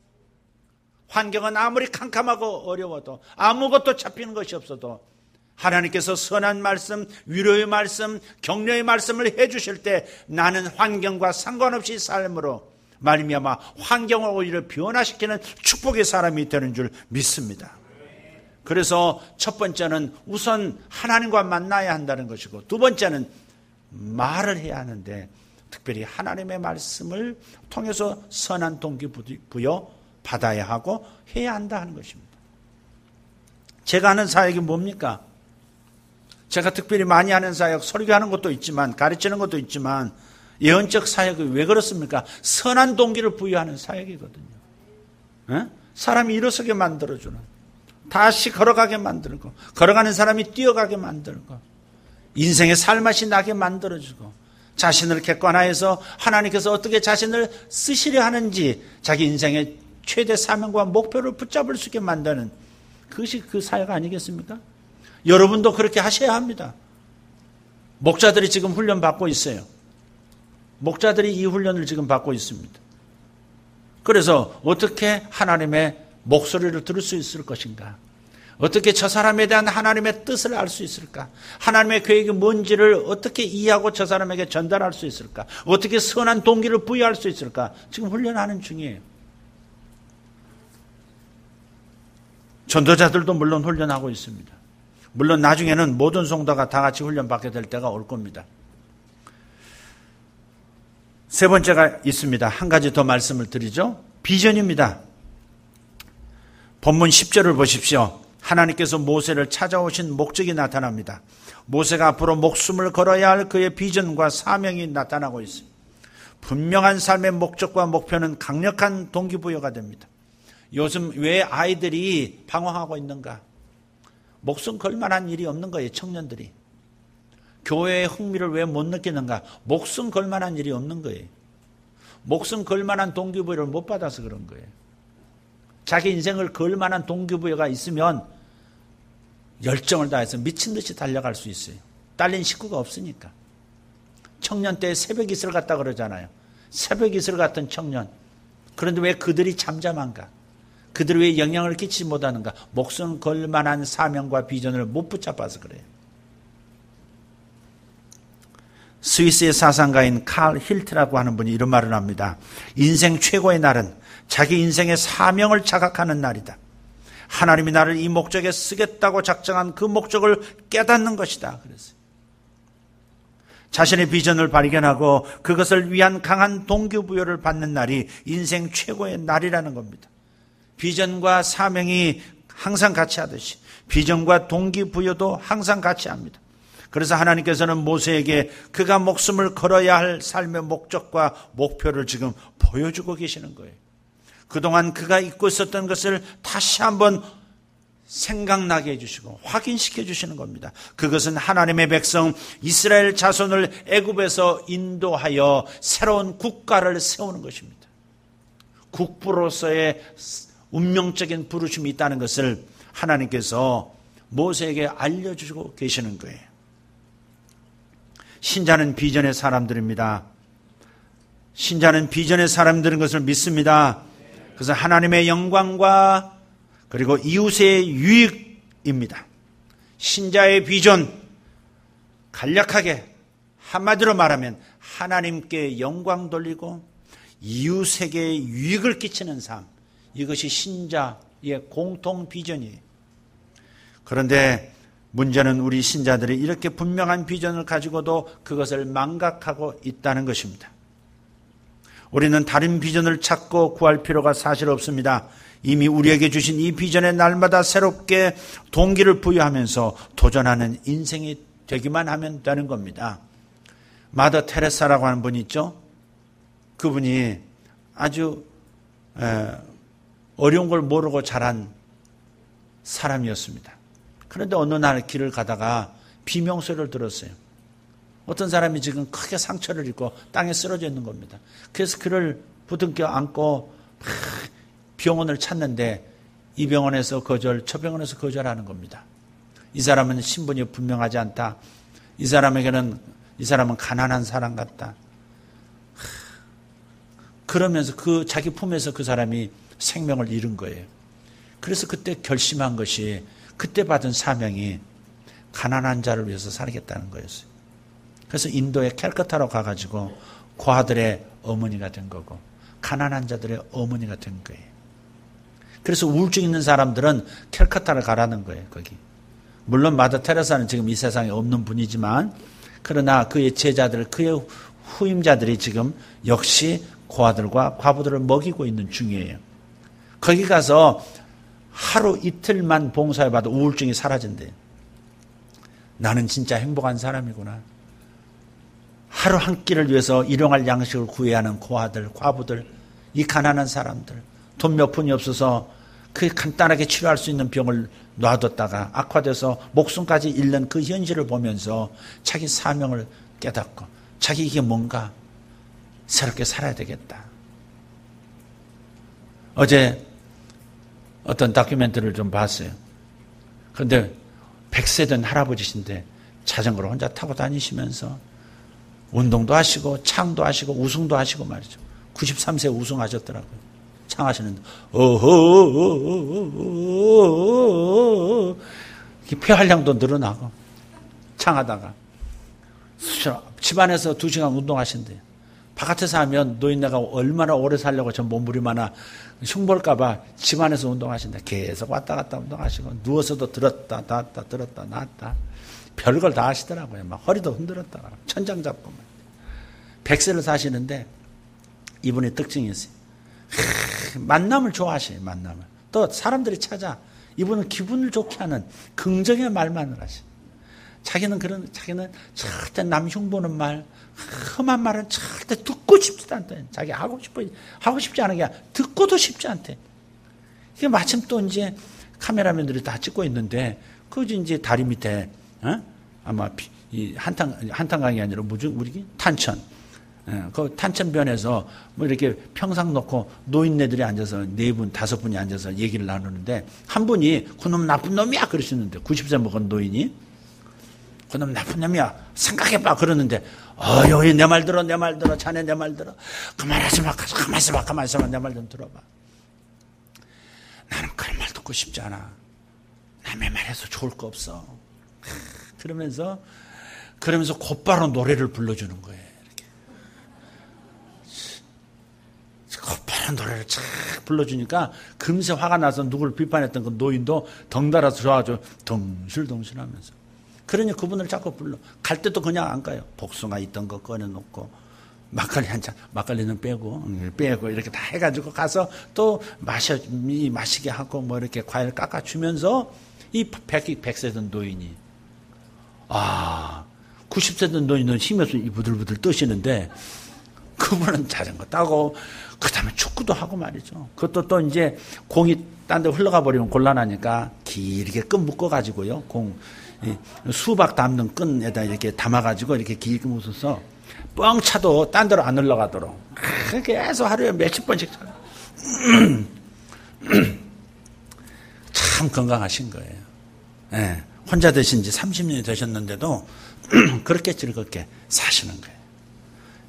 Speaker 1: 환경은 아무리 캄캄하고 어려워도 아무것도 잡히는 것이 없어도 하나님께서 선한 말씀, 위로의 말씀, 격려의 말씀을 해주실 때 나는 환경과 상관없이 삶으로 말미암아 환경을 오히려 변화시키는 축복의 사람이 되는 줄 믿습니다. 그래서 첫 번째는 우선 하나님과 만나야 한다는 것이고, 두 번째는 말을 해야 하는데 특별히 하나님의 말씀을 통해서 선한 동기부여 받아야 하고 해야 한다 하는 것입니다. 제가 하는 사역이 뭡니까? 제가 특별히 많이 하는 사역, 설교하는 것도 있지만 가르치는 것도 있지만 예언적 사역이 왜 그렇습니까? 선한 동기를 부여하는 사역이거든요. 에? 사람이 일어서게 만들어주는, 다시 걸어가게 만들고, 걸어가는 사람이 뛰어가게 만들고, 인생의 살맛이 나게 만들어주고, 자신을 객관화해서 하나님께서 어떻게 자신을 쓰시려 하는지 자기 인생의 최대 사명과 목표를 붙잡을 수 있게 만드는, 그것이 그 사역 아니겠습니까? 여러분도 그렇게 하셔야 합니다. 목자들이 지금 훈련 받고 있어요. 목자들이 이 훈련을 지금 받고 있습니다. 그래서 어떻게 하나님의 목소리를 들을 수 있을 것인가? 어떻게 저 사람에 대한 하나님의 뜻을 알 수 있을까? 하나님의 계획이 뭔지를 어떻게 이해하고 저 사람에게 전달할 수 있을까? 어떻게 선한 동기를 부여할 수 있을까? 지금 훈련하는 중이에요. 전도자들도 물론 훈련하고 있습니다. 물론 나중에는 모든 성도가 다 같이 훈련받게 될 때가 올 겁니다. 세 번째가 있습니다. 한 가지 더 말씀을 드리죠. 비전입니다. 본문 10절을 보십시오. 하나님께서 모세를 찾아오신 목적이 나타납니다. 모세가 앞으로 목숨을 걸어야 할 그의 비전과 사명이 나타나고 있습니다. 분명한 삶의 목적과 목표는 강력한 동기부여가 됩니다. 요즘 왜 아이들이 방황하고 있는가? 목숨 걸 만한 일이 없는 거예요. 청년들이. 교회의 흥미를 왜 못 느끼는가? 목숨 걸 만한 일이 없는 거예요. 목숨 걸 만한 동기부여를 못 받아서 그런 거예요. 자기 인생을 걸 만한 동기부여가 있으면 열정을 다해서 미친 듯이 달려갈 수 있어요. 딸린 식구가 없으니까. 청년 때 새벽 이슬 같다 그러잖아요. 새벽 이슬 같은 청년. 그런데 왜 그들이 잠잠한가? 그들이 왜 영향을 끼치지 못하는가? 목숨 걸 만한 사명과 비전을 못 붙잡아서 그래요. 스위스의 사상가인 칼 힐트라고 하는 분이 이런 말을 합니다. 인생 최고의 날은 자기 인생의 사명을 자각하는 날이다. 하나님이 나를 이 목적에 쓰겠다고 작정한 그 목적을 깨닫는 것이다. 그랬어요. 자신의 비전을 발견하고 그것을 위한 강한 동기부여를 받는 날이 인생 최고의 날이라는 겁니다. 비전과 사명이 항상 같이 하듯이 비전과 동기부여도 항상 같이 합니다. 그래서 하나님께서는 모세에게 그가 목숨을 걸어야 할 삶의 목적과 목표를 지금 보여주고 계시는 거예요. 그동안 그가 잊고 있었던 것을 다시 한번 생각나게 해주시고 확인시켜 주시는 겁니다. 그것은 하나님의 백성 이스라엘 자손을 애굽에서 인도하여 새로운 국가를 세우는 것입니다. 국부로서의 운명적인 부르심이 있다는 것을 하나님께서 모세에게 알려주시고 계시는 거예요. 신자는 비전의 사람들입니다. 신자는 비전의 사람들인 것을 믿습니다. 그래서 하나님의 영광과 그리고 이웃의 유익입니다. 신자의 비전, 간략하게 한마디로 말하면 하나님께 영광 돌리고 이웃에게 유익을 끼치는 삶, 이것이 신자의 공통 비전이에요. 그런데 문제는 우리 신자들이 이렇게 분명한 비전을 가지고도 그것을 망각하고 있다는 것입니다. 우리는 다른 비전을 찾고 구할 필요가 사실 없습니다. 이미 우리에게 주신 이 비전에 날마다 새롭게 동기를 부여하면서 도전하는 인생이 되기만 하면 되는 겁니다. 마더 테레사라고 하는 분이 있죠. 그분이 아주 어려운 걸 모르고 자란 사람이었습니다. 그런데 어느 날 길을 가다가 비명소리를 들었어요. 어떤 사람이 지금 크게 상처를 입고 땅에 쓰러져 있는 겁니다. 그래서 그를 부둥켜 안고 병원을 찾는데 이 병원에서 거절, 저 병원에서 거절하는 겁니다. 이 사람은 신분이 분명하지 않다. 이 사람은 가난한 사람 같다. 그러면서 자기 품에서 그 사람이 생명을 잃은 거예요. 그래서 그때 결심한 것이, 그때 받은 사명이 가난한 자를 위해서 살겠다는 거였어요. 그래서 인도의 캘커타로 가가지고 고아들의 어머니가 된 거고 가난한 자들의 어머니가 된 거예요. 그래서 우울증 있는 사람들은 캘커타를 가라는 거예요. 거기. 물론 마더 테레사는 지금 이 세상에 없는 분이지만, 그러나 그의 제자들, 그의 후임자들이 지금 역시 고아들과 과부들을 먹이고 있는 중이에요. 거기 가서 하루 이틀만 봉사해봐도 우울증이 사라진대요. 나는 진짜 행복한 사람이구나. 하루 한 끼를 위해서 일용할 양식을 구해야 하는 고아들, 과부들, 이 가난한 사람들, 돈 몇 푼이 없어서 그 간단하게 치료할 수 있는 병을 놔뒀다가 악화돼서 목숨까지 잃는 그 현실을 보면서 자기 사명을 깨닫고 자기 이게 뭔가 새롭게 살아야 되겠다. 어제 어떤 다큐멘터리를 좀 봤어요. 그런데 100세 된 할아버지신데 자전거를 혼자 타고 다니시면서 운동도 하시고 창도 하시고 우승도 하시고 말이죠. 93세 우승하셨더라고요. 창하시는데 폐활량도 늘어나고 창하다가 집안에서 2시간 운동하신대요. 바깥에서 하면 노인네가 얼마나 오래 살려고 전 몸부림하나 흉볼까봐 집안에서 운동하신다. 계속 왔다 갔다 운동하시고 누워서도 들었다 놨다 들었다 놨다 별걸 다 하시더라고요. 막 허리도 흔들었다 천장 잡고 100세를 사시는데 이분의 특징이 있어요. 만남을 좋아하셔요. 만남을. 또 사람들이 찾아 이분은 기분을 좋게 하는 긍정의 말만을 하셔요. 자기는 절대 남 흉보는 말, 험한 말은 절대 듣고 싶지도 않다. 자기 하고 싶지 않은 게 듣고도 싶지 않대. 이게 마침 또 이제 카메라맨들이 다 찍고 있는데, 그 이제 다리 밑에, 아마 이 한탄강이 아니라 우리 탄천. 그 탄천변에서 뭐 이렇게 평상 놓고 노인네들이 앉아서 4분, 5분이 앉아서 얘기를 나누는데, 한 분이 그놈 나쁜 놈이야 그러시는데, 90세 먹은 노인이 그놈 나쁜 놈이야 생각해봐 그러는데, 여기 내 말 들어 자네 내 말 들어 가만히 있어봐 내 말 좀 들어봐. 나는 그런 말 듣고 싶지 않아. 남의 말해서 좋을 거 없어. 그러면서 곧바로 노래를 불러주는 거예요. 곧바로 노래를 착 불러주니까 금세 화가 나서 누구를 비판했던 그 노인도 덩달아서 좋아져 덩실덩실하면서. 그러니 그분을 자꾸 불러. 갈 때도 그냥 안 가요. 복숭아 있던 거 꺼내놓고 막걸리 한 잔, 막걸리는 빼고 이렇게 다 해가지고 가서 또 마시게 하고 뭐 이렇게 과일 깎아주면서 이 100세 된 노인이 90세 된 노인은 힘이 없어 부들부들 떠시는데 그분은 자전거 타고 그다음에 축구도 하고 말이죠. 그것도 또 이제 공이 딴 데 흘러가 버리면 곤란하니까 길게 끈 묶어가지고요. 수박 담는 끈에다 이렇게 담아가지고 이렇게 길게 묶어서 뻥 차도 딴 데로 안 흘러가도록 계속 하루에 몇십 번씩 참 건강하신 거예요. 네. 혼자 되신 지 30년이 되셨는데도 그렇게 즐겁게 사시는 거예요.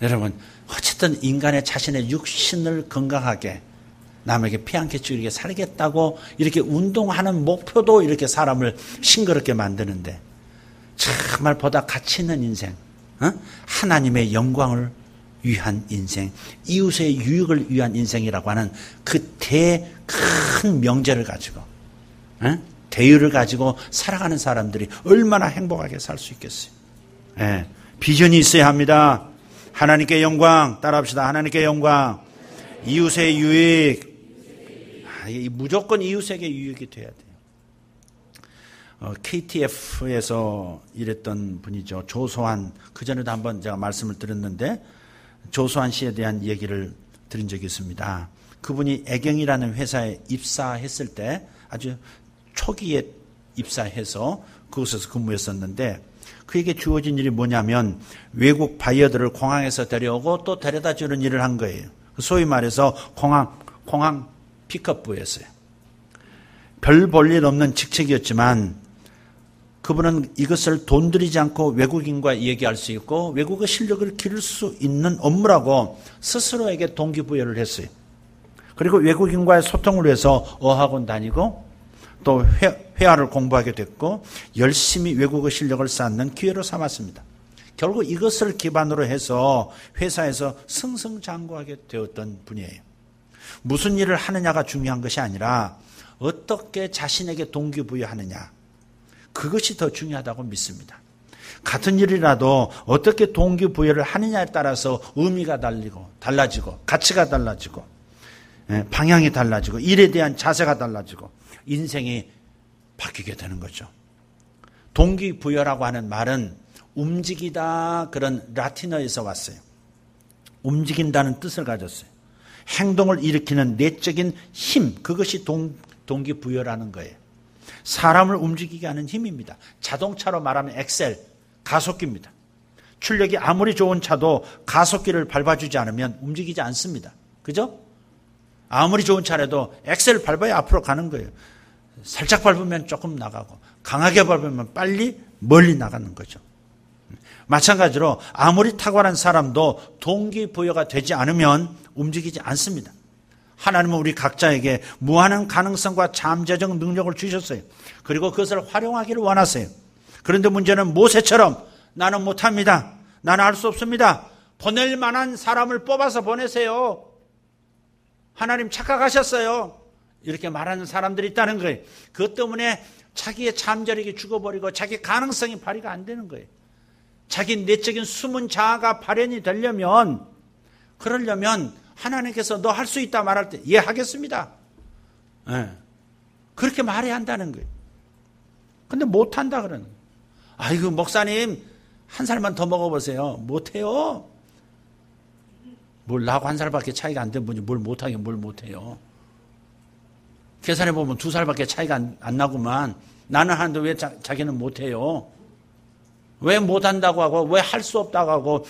Speaker 1: 여러분, 어쨌든 인간의 자신의 육신을 건강하게 남에게 피 안 끼치고 이렇게 살겠다고 이렇게 운동하는 목표도 이렇게 사람을 싱그럽게 만드는데 정말 보다 가치 있는 인생, 하나님의 영광을 위한 인생, 이웃의 유익을 위한 인생이라고 하는 그 큰 명제를 가지고 대의를 가지고 살아가는 사람들이 얼마나 행복하게 살 수 있겠어요. 비전이 있어야 합니다. 하나님께 영광, 따라합시다. 하나님께 영광, 이웃의 유익, 무조건 이웃에게 유익이 돼야 돼요. KTF에서 일했던 분이죠. 조소한, 그전에도 한번 제가 말씀을 드렸는데 조소한 씨에 대한 얘기를 드린 적이 있습니다. 그분이 애경이라는 회사에 입사했을 때 아주 초기에 입사해서 그곳에서 근무했었는데 그에게 주어진 일이 뭐냐면 외국 바이어들을 공항에서 데려오고 또 데려다 주는 일을 한 거예요. 소위 말해서 공항 픽업부였어요. 별 볼 일 없는 직책이었지만 그분은 이것을 돈 들이지 않고 외국인과 얘기할 수 있고 외국의 실력을 기를 수 있는 업무라고 스스로에게 동기부여를 했어요. 그리고 외국인과의 소통을 위해서 어학원 다니고 또 회화를 공부하게 됐고 열심히 외국어 실력을 쌓는 기회로 삼았습니다. 결국 이것을 기반으로 해서 회사에서 승승장구하게 되었던 분이에요. 무슨 일을 하느냐가 중요한 것이 아니라 어떻게 자신에게 동기부여하느냐, 그것이 더 중요하다고 믿습니다. 같은 일이라도 어떻게 동기부여를 하느냐에 따라서 의미가 달라지고 가치가 달라지고 방향이 달라지고 일에 대한 자세가 달라지고 인생이 바뀌게 되는 거죠. 동기부여라고 하는 말은 움직이다, 그런 라틴어에서 왔어요. 움직인다는 뜻을 가졌어요. 행동을 일으키는 내적인 힘, 그것이 동기부여라는 거예요. 사람을 움직이게 하는 힘입니다. 자동차로 말하면 엑셀, 가속기입니다. 출력이 아무리 좋은 차도 가속기를 밟아주지 않으면 움직이지 않습니다. 그죠? 아무리 좋은 차라도 엑셀을 밟아야 앞으로 가는 거예요. 살짝 밟으면 조금 나가고 강하게 밟으면 빨리 멀리 나가는 거죠. 마찬가지로 아무리 탁월한 사람도 동기부여가 되지 않으면 움직이지 않습니다. 하나님은 우리 각자에게 무한한 가능성과 잠재적 능력을 주셨어요. 그리고 그것을 활용하기를 원하세요. 그런데 문제는 모세처럼 나는 못합니다. 나는 할 수 없습니다. 보낼 만한 사람을 뽑아서 보내세요. 하나님 착각하셨어요. 이렇게 말하는 사람들이 있다는 거예요. 그것 때문에 자기의 잠재력이 죽어버리고 자기 가능성이 발휘가 안 되는 거예요. 자기 내적인 숨은 자아가 발현이 되려면, 그러려면 하나님께서 너 할 수 있다 말할 때 예 하겠습니다. 그렇게 말해야 한다는 거예요. 근데 못한다 그러는 거예요. 아이고 목사님 한 살만 더 먹어보세요. 못해요. 뭘 나하고 한 살밖에 차이가 안 된 분이 뭘 못하긴 뭘 못해요. 계산해보면 2살밖에 차이가 안 나구만. 나는 하는데 왜 자기는 못해요. 왜 못한다고 하고 왜 할 수 없다고 하고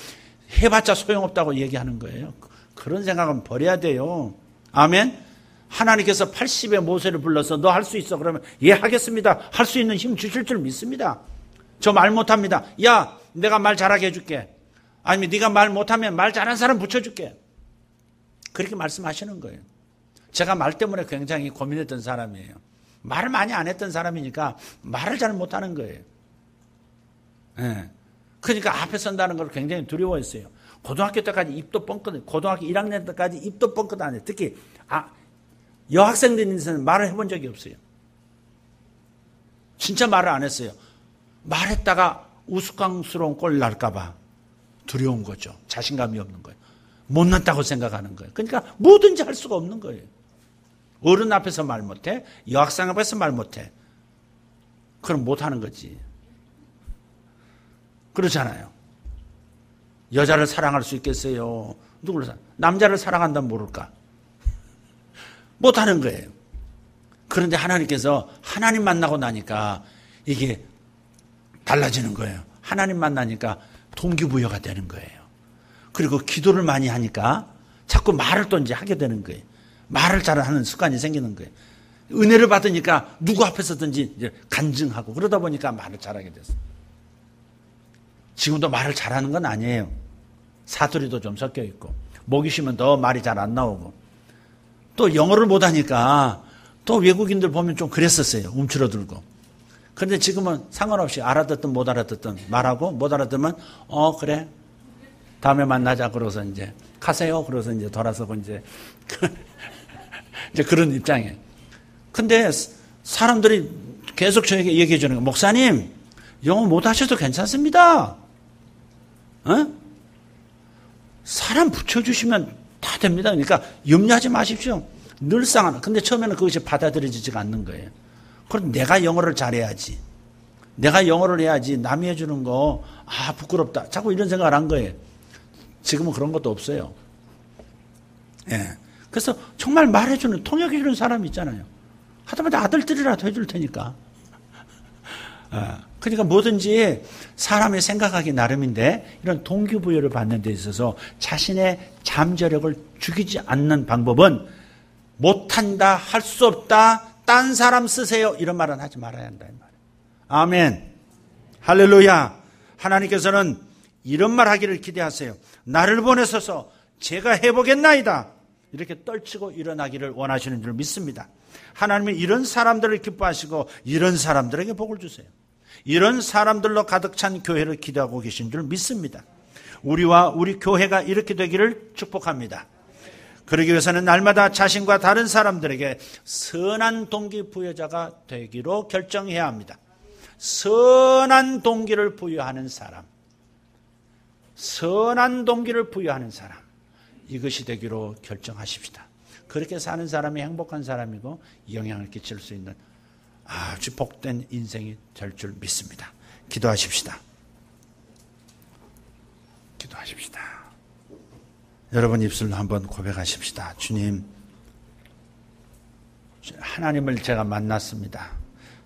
Speaker 1: 해봤자 소용없다고 얘기하는 거예요. 그런 생각은 버려야 돼요. 아멘. 하나님께서 80의 모세를 불러서 너 할 수 있어 그러면 예 하겠습니다. 할 수 있는 힘 주실 줄 믿습니다. 저 말 못합니다. 야 내가 말 잘하게 해줄게. 아니면 네가 말 못하면 말 잘하는 사람 붙여줄게. 그렇게 말씀하시는 거예요. 제가 말 때문에 굉장히 고민했던 사람이에요. 말을 많이 안 했던 사람이니까 말을 잘 못하는 거예요. 그러니까 앞에 선다는 걸 굉장히 두려워했어요. 고등학교 때까지 입도 뻥끗, 고등학교 1학년 때까지 입도 뻥끗 안 해요. 특히 여학생들 인생은 말을 해본 적이 없어요. 진짜 말을 안 했어요. 말했다가 우스꽝스러운 꼴 날까 봐 두려운 거죠. 자신감이 없는 거예요. 못났다고 생각하는 거예요. 그러니까 뭐든지 할 수가 없는 거예요. 어른 앞에서 말 못해, 여학생 앞에서 말 못해. 그럼 못하는 거지. 그렇잖아요. 여자를 사랑할 수 있겠어요? 누구를 남자를 사랑한다면 모를까? 못하는 거예요. 그런데 하나님께서 하나님 만나고 나니까 이게 달라지는 거예요. 하나님 만나니까 동기부여가 되는 거예요. 그리고 기도를 많이 하니까 자꾸 말을 또 이제 하게 되는 거예요. 말을 잘하는 습관이 생기는 거예요. 은혜를 받으니까 누구 앞에서든지 이제 간증하고 그러다 보니까 말을 잘하게 됐어요. 지금도 말을 잘하는 건 아니에요. 사투리도 좀 섞여 있고 목이 쉬면 더 말이 잘 안 나오고 또 영어를 못하니까 또 외국인들 보면 좀 그랬었어요. 움츠러들고. 그런데 지금은 상관없이 알아듣든 못 알아듣든 말하고 못 알아듣으면 그래 다음에 만나자 그러서 이제 가세요 그러서 이제 돌아서고 이제 그런 입장이에요. 근데 사람들이 계속 저에게 얘기해 주는 거예요. 목사님 영어 못하셔도 괜찮습니다. 사람 붙여주시면 다 됩니다. 그러니까 염려하지 마십시오. 늘상 근데 처음에는 그것이 받아들여지지가 않는 거예요. 그럼 내가 영어를 잘해야지. 내가 영어를 해야지. 남이 해주는 거 부끄럽다. 자꾸 이런 생각을 한 거예요. 지금은 그런 것도 없어요. 예. 그래서 정말 말해주는 통역해주는 사람이 있잖아요. 하다못해 아들들이라도 해줄 테니까. 그러니까 뭐든지 사람의 생각하기 나름인데 이런 동기부여를 받는 데 있어서 자신의 잠재력을 죽이지 않는 방법은 못한다, 할 수 없다, 딴 사람 쓰세요 이런 말은 하지 말아야 한다. 아멘. 할렐루야. 하나님께서는 이런 말 하기를 기대하세요. 나를 보내소서 제가 해보겠나이다. 이렇게 떨치고 일어나기를 원하시는 줄 믿습니다. 하나님은 이런 사람들을 기뻐하시고 이런 사람들에게 복을 주세요. 이런 사람들로 가득 찬 교회를 기대하고 계신 줄 믿습니다. 우리와 우리 교회가 이렇게 되기를 축복합니다. 그러기 위해서는 날마다 자신과 다른 사람들에게 선한 동기 부여자가 되기로 결정해야 합니다. 선한 동기를 부여하는 사람, 선한 동기를 부여하는 사람, 이것이 되기로 결정하십시다. 그렇게 사는 사람이 행복한 사람이고 영향을 끼칠 수 있는 아주 복된 인생이 될 줄 믿습니다. 기도하십시다. 기도하십시다. 여러분 입술로 한번 고백하십시다. 주님, 하나님을 제가 만났습니다.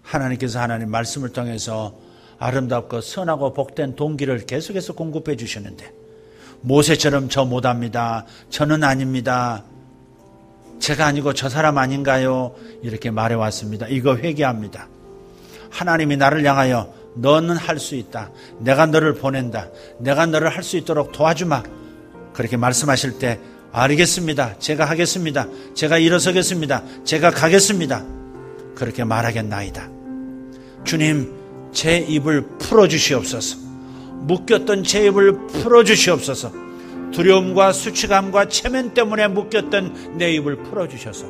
Speaker 1: 하나님께서 하나님 말씀을 통해서 아름답고 선하고 복된 동기를 계속해서 공급해 주시는데 모세처럼 저 못합니다. 저는 아닙니다. 제가 아니고 저 사람 아닌가요? 이렇게 말해왔습니다. 이거 회개합니다. 하나님이 나를 향하여 너는 할 수 있다. 내가 너를 보낸다. 내가 너를 할 수 있도록 도와주마. 그렇게 말씀하실 때 알겠습니다. 제가 하겠습니다. 제가 일어서겠습니다. 제가 가겠습니다. 그렇게 말하겠나이다. 주님, 제 입을 풀어주시옵소서. 묶였던 제 입을 풀어주시옵소서. 두려움과 수치감과 체면 때문에 묶였던 내 입을 풀어주셔서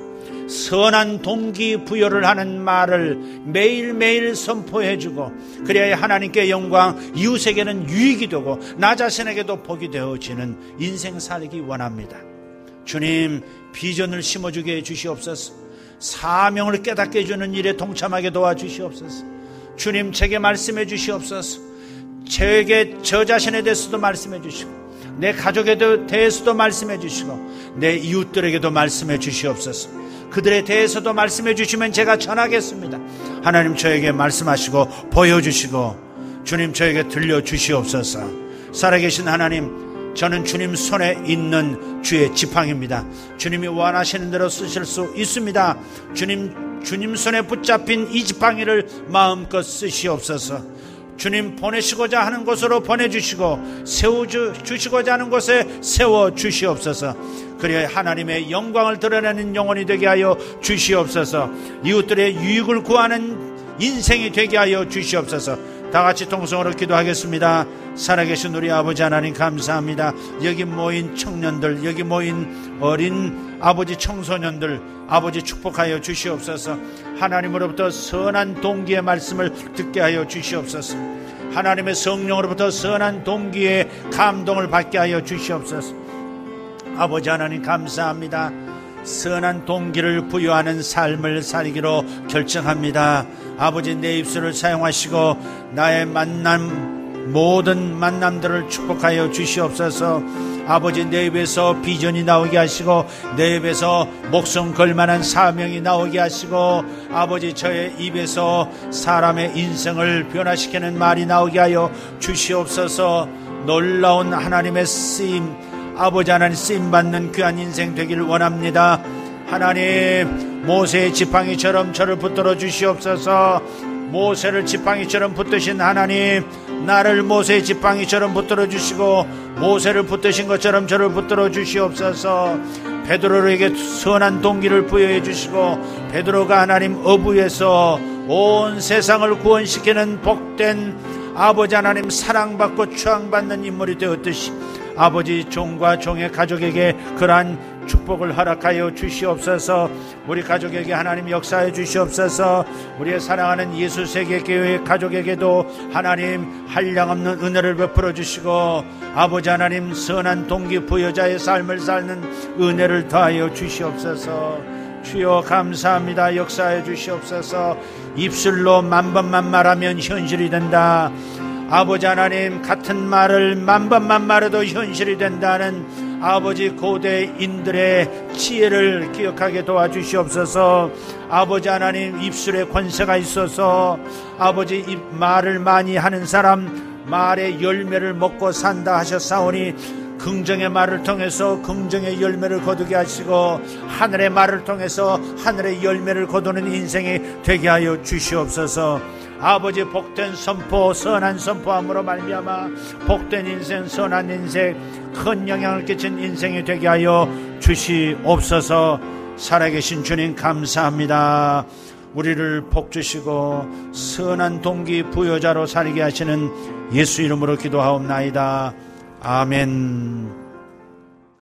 Speaker 1: 선한 동기부여를 하는 말을 매일매일 선포해주고 그래야 하나님께 영광, 이웃에게는 유익이 되고 나 자신에게도 복이 되어지는 인생 살기 원합니다. 주님, 비전을 심어주게 해주시옵소서. 사명을 깨닫게 해주는 일에 동참하게 도와주시옵소서. 주님, 제게 말씀해 주시옵소서. 제게 저 자신에 대해서도 말씀해 주시고 내 가족에 대해서도 말씀해 주시고 내 이웃들에게도 말씀해 주시옵소서. 그들에 대해서도 말씀해 주시면 제가 전하겠습니다. 하나님, 저에게 말씀하시고 보여주시고 주님, 저에게 들려주시옵소서. 살아계신 하나님, 저는 주님 손에 있는 주의 지팡이입니다. 주님이 원하시는 대로 쓰실 수 있습니다. 주님 손에 붙잡힌 이 지팡이를 마음껏 쓰시옵소서. 주님, 보내시고자 하는 곳으로 보내주시고 세워주시고자 하는 곳에 세워주시옵소서. 그래야 하나님의 영광을 드러내는 영혼이 되게 하여 주시옵소서. 이웃들의 유익을 구하는 인생이 되게 하여 주시옵소서. 다같이 통성으로 기도하겠습니다. 살아계신 우리 아버지 하나님, 감사합니다. 여기 모인 청년들, 여기 모인 어린 아버지 청소년들, 아버지 축복하여 주시옵소서. 하나님으로부터 선한 동기의 말씀을 듣게 하여 주시옵소서. 하나님의 성령으로부터 선한 동기의 감동을 받게 하여 주시옵소서. 아버지 하나님, 감사합니다. 선한 동기를 부여하는 삶을 살기로 결정합니다. 아버지, 내 입술을 사용하시고 나의 모든 만남들을 축복하여 주시옵소서. 아버지, 내 입에서 비전이 나오게 하시고 내 입에서 목숨 걸만한 사명이 나오게 하시고 아버지, 저의 입에서 사람의 인생을 변화시키는 말이 나오게 하여 주시옵소서. 놀라운 하나님의 쓰임, 아버지 하나님 쓰임받는 귀한 인생 되기를 원합니다. 하나님, 모세의 지팡이처럼 저를 붙들어 주시옵소서. 모세를 지팡이처럼 붙드신 하나님, 나를 모세의 지팡이처럼 붙들어 주시고 모세를 붙드신 것처럼 저를 붙들어 주시옵소서. 베드로에게 선한 동기를 부여해 주시고 베드로가 하나님 어부에서 온 세상을 구원시키는 복된 아버지 하나님 사랑받고 추앙받는 인물이 되었듯이 아버지 종과 종의 가족에게 그러한 축복을 허락하여 주시옵소서. 우리 가족에게 하나님 역사해 주시옵소서. 우리의 사랑하는 예수세계교회 가족에게도 하나님 한량없는 은혜를 베풀어 주시고 아버지 하나님 선한 동기부여자의 삶을 사는 은혜를 더하여 주시옵소서. 주여 감사합니다. 역사해 주시옵소서. 입술로 만번만 말하면 현실이 된다. 아버지 하나님 같은 말을 만번만 말해도 현실이 된다는 아버지 고대인들의 지혜를 기억하게 도와주시옵소서. 아버지 하나님 입술에 권세가 있어서 아버지 말을 많이 하는 사람 말의 열매를 먹고 산다 하셨사오니 긍정의 말을 통해서 긍정의 열매를 거두게 하시고 하늘의 말을 통해서 하늘의 열매를 거두는 인생이 되게 하여 주시옵소서. 아버지 복된 선포 선한 선포함으로 말미암아 복된 인생 선한 인생 큰 영향을 끼친 인생이 되게 하여 주시옵소서. 살아계신 주님 감사합니다. 우리를 복주시고 선한 동기 부여자로 살게 하시는 예수 이름으로 기도하옵나이다. 아멘.